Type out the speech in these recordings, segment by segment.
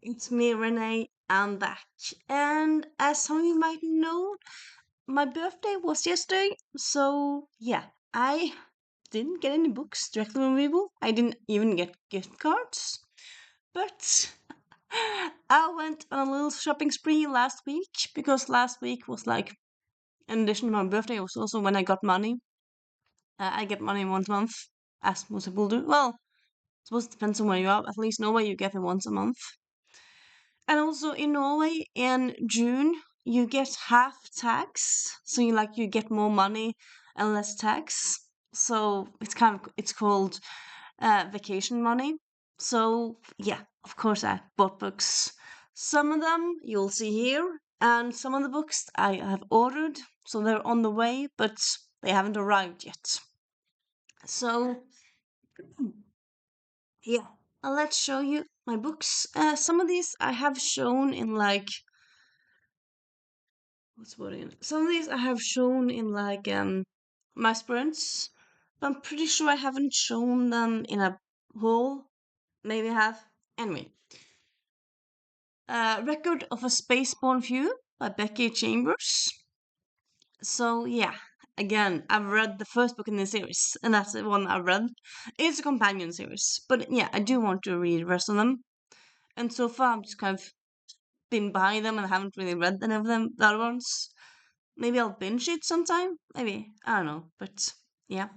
It's me, Renee. I'm back. And as some of you might know, my birthday was yesterday. So, yeah, I didn't get any books directly from Weibo. I didn't even get gift cards. But I went on a little shopping spree last week because last week was like, in addition to my birthday, it was also when I got money. I get money once a month, as most people do. Well, I suppose it depends on where you are. At least Norway, you get it once a month. And also in Norway in June you get half tax, so you get more money and less tax. So it's called vacation money. So yeah, of course I bought books. Some of them you'll see here, and some of the books I have ordered, so they're on the way, but they haven't arrived yet. So yeah, let's show you my books. Some of these I have shown in like what's what in some of these I have shown in like my sprints, but I'm pretty sure I haven't shown them in a haul. Maybe I have. Anyway, Record of a Spaceborne View by Becky Chambers. So yeah, again, I've read the first book in the series, and that's the one I've read. It's a companion series, but yeah, I do want to read the rest of them. And so far, I've just kind of been by them and I haven't really read any of them, the other ones. Maybe I'll binge it sometime. Maybe. I don't know. But yeah.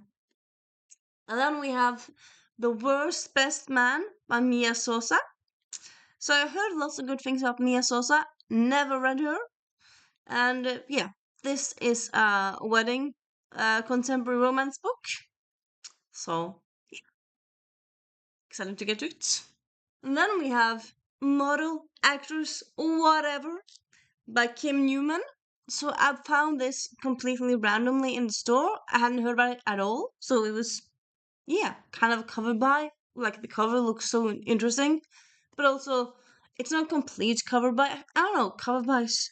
And then we have The Worst Best Man by Mia Sosa. So I heard lots of good things about Mia Sosa. Never read her. And yeah, this is a wedding contemporary romance book. So yeah, excited to get to it. And then we have Model Actress Whatever by Kim Newman. So I found this completely randomly in the store. I hadn't heard about it at all. So it was, yeah, kind of covered by. Like the cover looks so interesting, but also it's not complete cover by. I don't know. Cover buys.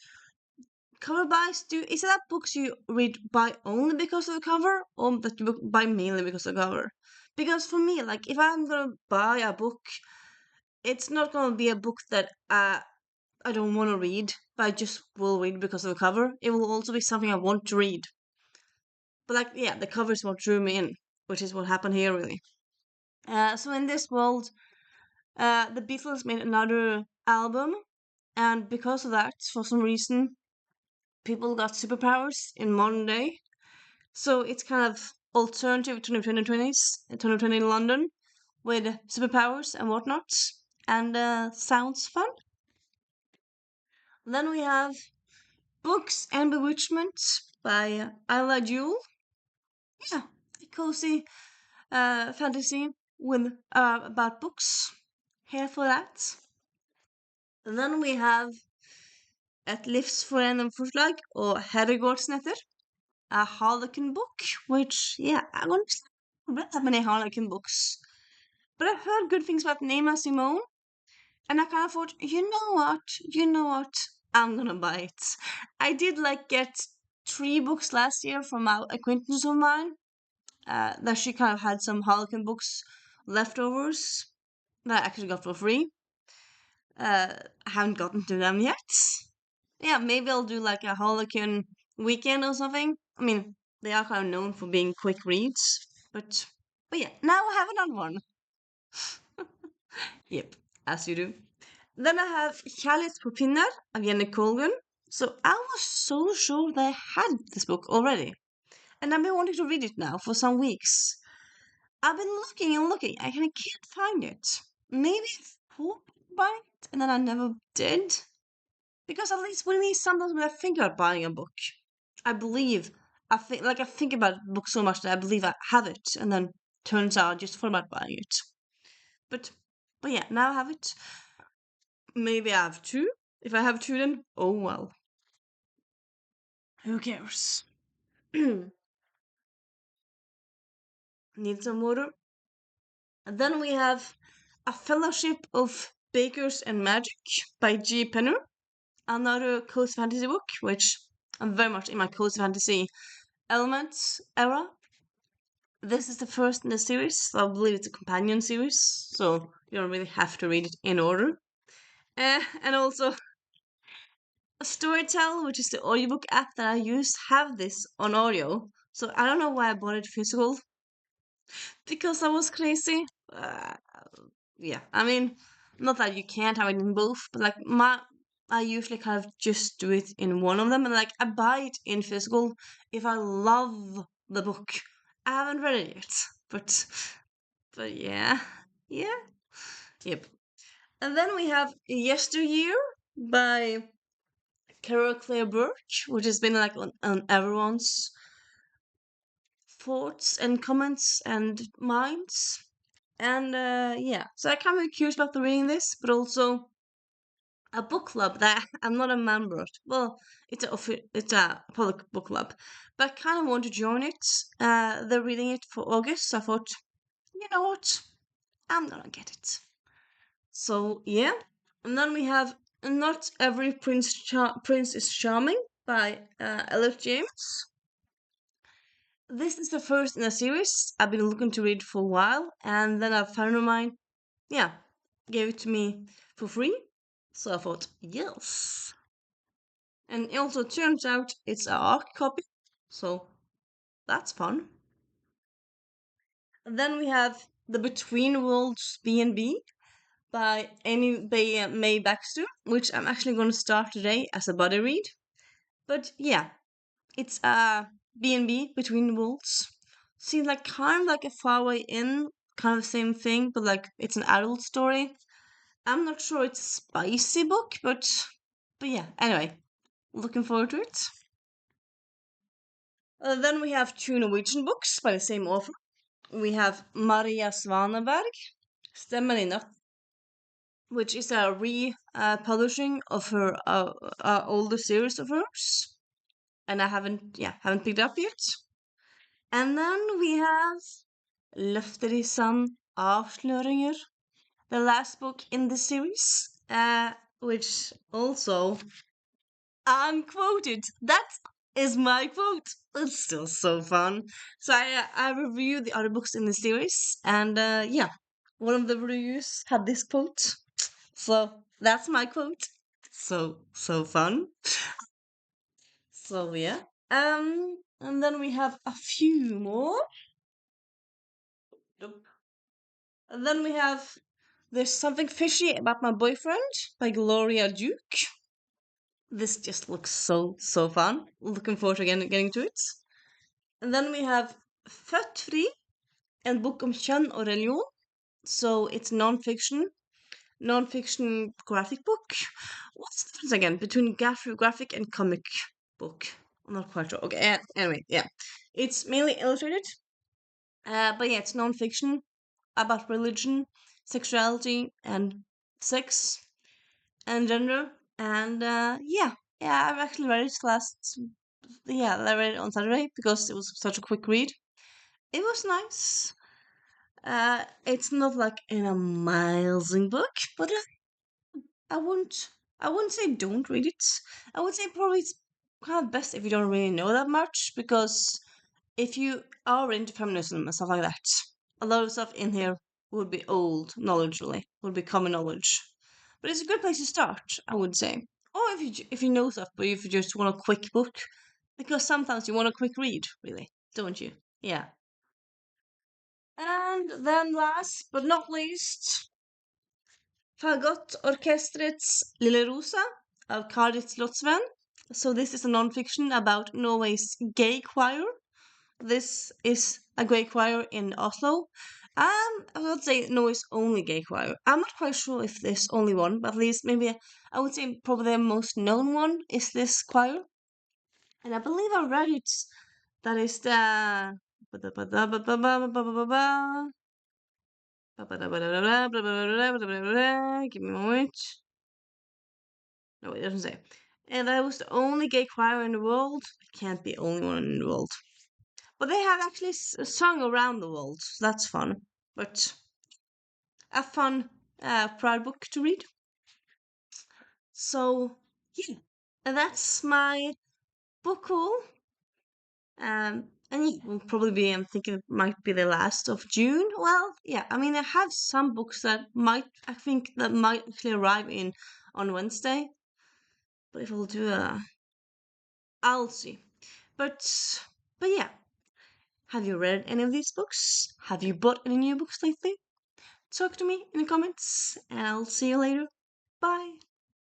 Do is it that books you read by only because of the cover, or that you buy mainly because of the cover? Because for me, like if I'm gonna buy a book, it's not gonna be a book that I don't want to read, but I just will read because of the cover. It will also be something I want to read. But like, yeah, the cover is what drew me in, which is what happened here, really. So in this world, the Beatles made another album, and because of that, for some reason, people got superpowers in modern day. So it's kind of alternative to the 2020s, 2020 London, with superpowers and whatnot, and sounds fun. Then we have Books and Bewitchment by Ayla Jewel. Yeah, a cozy fantasy with about books. Here for that. And then we have Et livsforenende forslag or Herregårdsnetter, a Harlequin book, which, yeah, I don't read that many Harlequin books. But I've heard good things about Nema Simone, and I kind of thought, you know what, I'm gonna buy it. I did like get 3 books last year from an acquaintance of mine, that she kind of had some Harlequin books leftovers that I actually got for free. I haven't gotten to them yet. Yeah, maybe I'll do like a Harlequin weekend or something. I mean, they are kind of known for being quick reads, but yeah, now I have another one. Yep, as you do. Then I have Kjærlighet på pinner of Jenny Colgan. So I was so sure they had this book already, and I've been wanting to read it now for some weeks. I've been looking and looking, I can't find it. Maybe I thought about it, and then I never did. Because at least with me, sometimes when I think about buying a book, I believe I think about the book so much that I believe I have it, and then turns out I just forgot about buying it. But but yeah, now I have it. Maybe I have two. If I have two, then oh well. Who cares? Need some water. And then we have A Fellowship of Bakers and Magic by G. Penner. Another cozy fantasy book, which I'm very much in my cozy fantasy elements era. This is the first in the series, so I believe it's a companion series, so you don't really have to read it in order. And also Storytel, which is the audiobook app that I use, have this on audio. So I don't know why I bought it physical because I was crazy. Yeah, I mean, not that you can't have it in both, but like I usually kind of just do it in one of them, and like I buy it in physical if I love the book. I haven't read it yet, but yeah, yeah, yep. And then we have Yesteryear by Carol Claire Birch, which has been like on everyone's thoughts and comments and minds. And yeah, so I kind of curious about the reading this, but also a book club that I'm not a member of. Well, it's a public book club, but I kind of want to join it. They're reading it for August, so I thought, you know what, I'm gonna get it. So yeah, and then we have Not Every Prince is Charming by Elliot James. This is the first in a series I've been looking to read for a while, and then a friend of mine, yeah, gave it to me for free. So I thought, yes. And it also turns out it's a hard copy, so that's fun. And then we have The Between Worlds B&B by May Baxter, which I'm actually going to start today as a buddy read. But yeah, it's a B&B Between Worlds. Seems like kind of like a Far Way In, kind of the same thing, but like it's an adult story. I'm not sure it's a spicy book, but yeah. Anyway, looking forward to it. Then we have two Norwegian books by the same author. We have Maria Svaneberg, Stemmen i natt, which is a re-publishing of her older series of hers, and I haven't picked up yet. And then we have Løfter i sand, avsløringer, the last book in the series, which also unquoted. That is my quote. It's still so fun. So I reviewed the other books in the series, and yeah, one of the reviews had this quote. So that's my quote. So fun. So yeah. And then we have a few more. And then we have There's Something Fishy About My Boyfriend by Gloria Duke. This just looks so fun. Looking forward to getting to it. And then we have Født Fri, en bok om kjønn og religion. So it's non-fiction graphic book. What's the difference again between graphic and comic book? I'm not quite sure. Okay, anyway, yeah. It's mainly illustrated, but yeah, it's non-fiction about religion, sexuality, and sex and gender. And yeah, I've actually read it last. Yeah, I read it on Saturday because it was such a quick read. It was nice. It's not like an amazing book, but I wouldn't I wouldn't say don't read it. I would say probably it's kind of best if you don't really know that much, because if you are into feminism and stuff like that, a lot of stuff in here would be old knowledge, really, would be common knowledge. But it's a good place to start, I would say. Or if you know stuff, but if you just want a quick book, because sometimes you want a quick read, really, don't you? Yeah. And then last but not least, Fagottorkestrets Lille Rosa av Karit Slottsvenn. So this is a non-fiction about Norway's gay choir. This is a gay choir in Oslo. I would say Norway's only gay choir. I'm not quite sure if there's only one, but at least maybe I would say probably the most known one is this choir. And I believe I read it. That is the give me a moment. No, it doesn't say. And that was the only gay choir in the world. It can't be the only one in the world. But they have actually sung around the world, so that's fun. But a fun proud book to read. So yeah, and that's my book haul. And yeah, will probably be. I'm thinking it might be the last of June. Well, yeah. I mean, I have some books that might. I think that might actually arrive in on Wednesday. But if I'll do I'll see. But yeah. Have you read any of these books? Have you bought any new books lately? Talk to me in the comments, and I'll see you later. Bye.